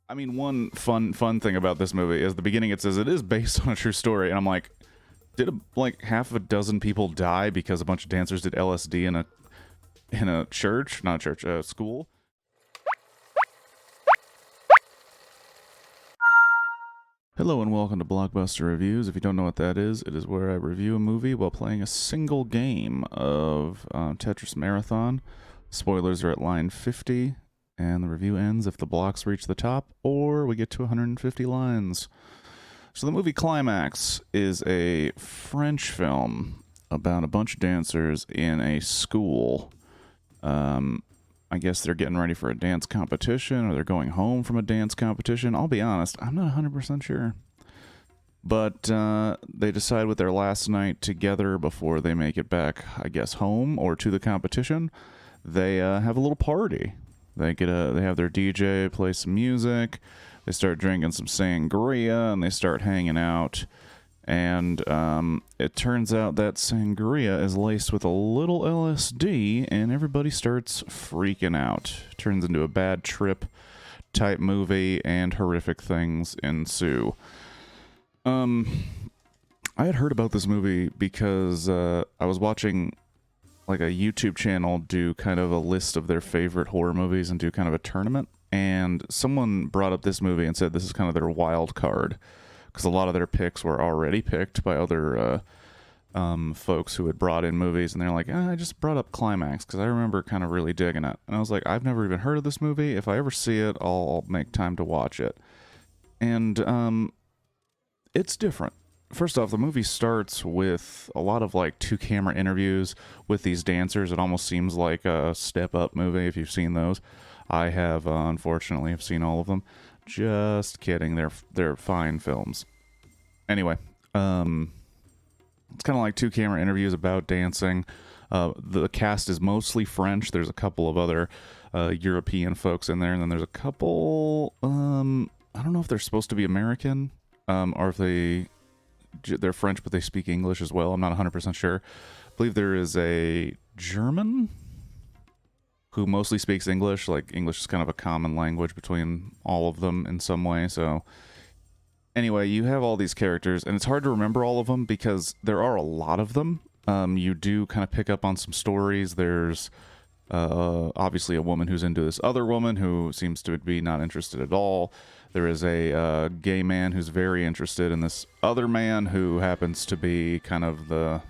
I mean, one fun thing about this movie is the beginning. It says it is based on a true story, and I'm like, did like half a dozen people die because a bunch of dancers did LSD in a church, not a church, a school? Hello and welcome to Blockbuster Reviews. If you don't know what that is, it is where I review a movie while playing a single game of Tetris Marathon. Spoilers are at line 50, and the review ends if the blocks reach the top or we get to 150 lines. So the movie Climax is a French film about a bunch of dancers in a school. I guess they're getting ready for a dance competition or they're going home from a dance competition. I'll be honest, I'm not 100% sure. But they decide with their last night together before they make it back, I guess, home or to the competition, they have a little party. They have their DJ play some music. They start drinking some sangria and they start hanging out. And it turns out that sangria is laced with a little LSD, and everybody starts freaking out. Turns into a bad trip type movie, and horrific things ensue. I had heard about this movie because I was watching like a YouTube channel do kind of a list of their favorite horror movies and do kind of a tournament. And someone brought up this movie and said this is kind of their wild card, because a lot of their picks were already picked by other folks who had brought in movies, and they're like, I just brought up Climax because I remember kind of really digging it. And I was like, I've never even heard of this movie. If I ever see it, I'll make time to watch it. And it's different. First off, the movie starts with a lot of like two camera interviews with these dancers. It almost seems like a Step Up movie if you've seen those. I have, unfortunately, have seen all of them. Just kidding. They're fine films. Anyway, it's kind of like two camera interviews about dancing. The cast is mostly French. There's a couple of other European folks in there, and then there's a couple. I don't know if they're supposed to be American, or if they're French but they speak English as well. I'm not 100% sure. I believe there is a German who mostly speaks English. Like, English is kind of a common language between all of them in some way. So anyway, you have all these characters, and it's hard to remember all of them because there are a lot of them. You do kind of pick up on some stories. There's obviously a woman who's into this other woman who seems to be not interested at all. There is a gay man who's very interested in this other man who happens to be kind of the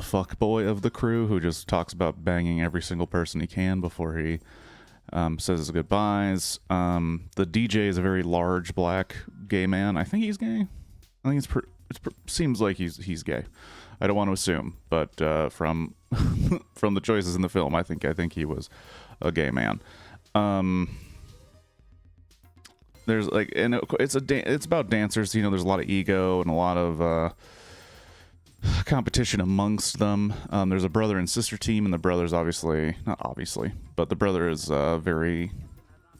fuck boy of the crew, who just talks about banging every single person he can before he says his goodbyes. The DJ is a very large black gay man. I think he's gay. I think seems like he's gay. I don't want to assume, but from from the choices in the film, I think he was a gay man. There's like, and it's about dancers. You know, there's a lot of ego and a lot of competition amongst them. There's a brother and sister team, and the brother's not obviously, but the brother is very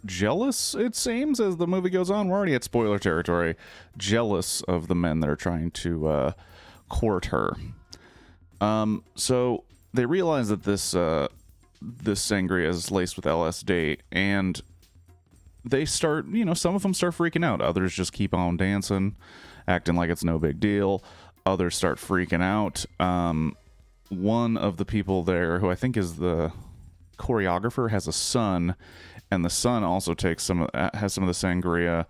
jealous, it seems, as the movie goes on. We're already at spoiler territory. Jealous of the men that are trying to court her. So they realize that this sangria is laced with LSD, and they start, some of them start freaking out. Others just keep on dancing, acting like it's no big deal. Others start freaking out. One of the people there, who I think is the choreographer, has a son, and the son also has some of the sangria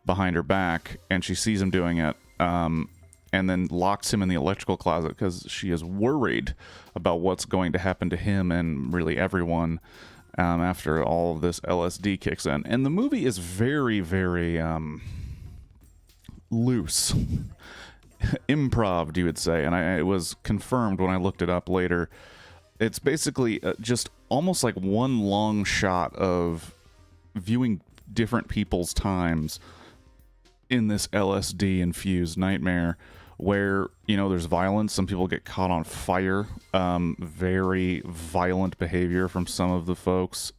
behind her back, and she sees him doing it, and then locks him in the electrical closet because she is worried about what's going to happen to him and really everyone after all of this LSD kicks in. And the movie is very, very loose. Improv, you would say, and it was confirmed when I looked it up later. It's basically just almost like one long shot of viewing different people's times in this LSD-infused nightmare where, there's violence. Some people get caught on fire. Very violent behavior from some of the folks.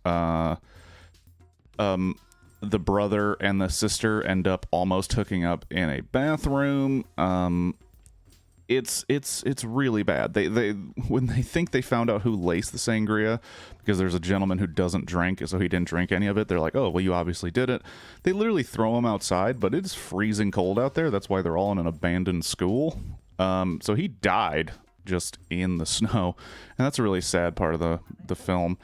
The brother and the sister end up almost hooking up in a bathroom. it's really bad. They when they think they found out who laced the sangria, because there's a gentleman who doesn't drink, so he didn't drink any of it. They're like, oh, well, you obviously did it. They literally throw him outside, but it's freezing cold out there. That's why they're all in an abandoned school. So he died just in the snow, and that's a really sad part of the film.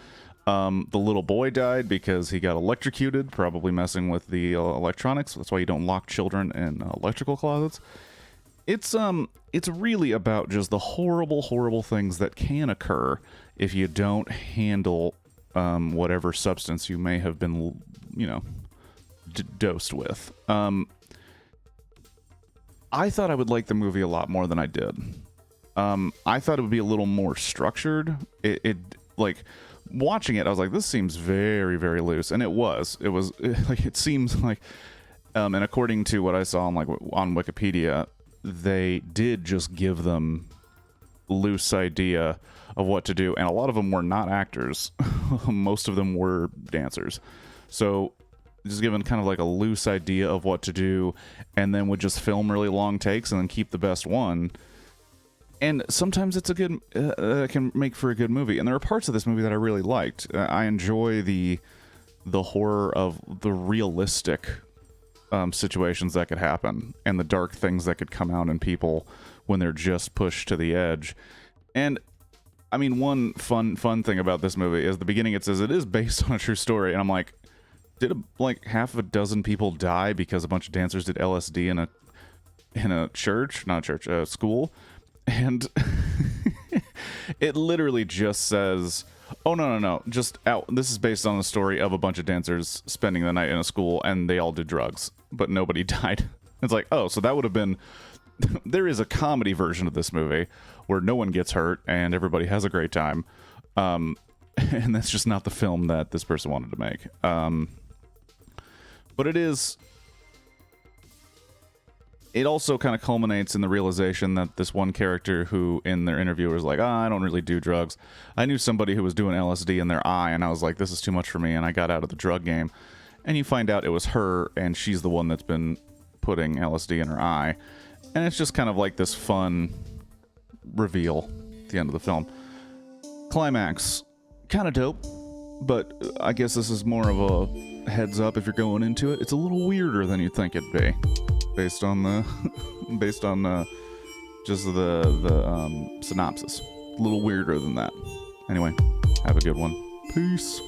The little boy died because he got electrocuted, probably messing with the electronics. That's why you don't lock children in electrical closets. It's really about just the horrible, horrible things that can occur if you don't handle whatever substance you may have been, dosed with. I thought I would like the movie a lot more than I did. I thought it would be a little more structured. It like watching it, I was like, this seems very, very loose, and it was. It seems like, and according to what I saw on Wikipedia, they did just give them loose idea of what to do, and a lot of them were not actors. Most of them were dancers, so just given kind of like a loose idea of what to do, and then would just film really long takes and then keep the best one. And sometimes it's a good can make for a good movie, and there are parts of this movie that I really liked. I enjoy the horror of the realistic situations that could happen, and the dark things that could come out in people when they're just pushed to the edge. And I mean, one fun thing about this movie is the beginning. It says it is based on a true story, and I'm like, did half of a dozen people die because a bunch of dancers did LSD in a church, not a church, a school? And it literally just says, oh, no, just out. This is based on the story of a bunch of dancers spending the night in a school, and they all did drugs, but nobody died. It's like, oh, so that would have been... There is a comedy version of this movie where no one gets hurt and everybody has a great time. And that's just not the film that this person wanted to make. But it is... It also kind of culminates in the realization that this one character who in their interview was like, I don't really do drugs. I knew somebody who was doing LSD in their eye, and I was like, this is too much for me, and I got out of the drug game. And you find out it was her, and she's the one that's been putting LSD in her eye. And it's just kind of like this fun reveal at the end of the film. Climax, kind of dope, but I guess this is more of a heads up if you're going into it. It's a little weirder than you'd think it'd be. Based on just the synopsis. A little weirder than that. Anyway, have a good one. Peace.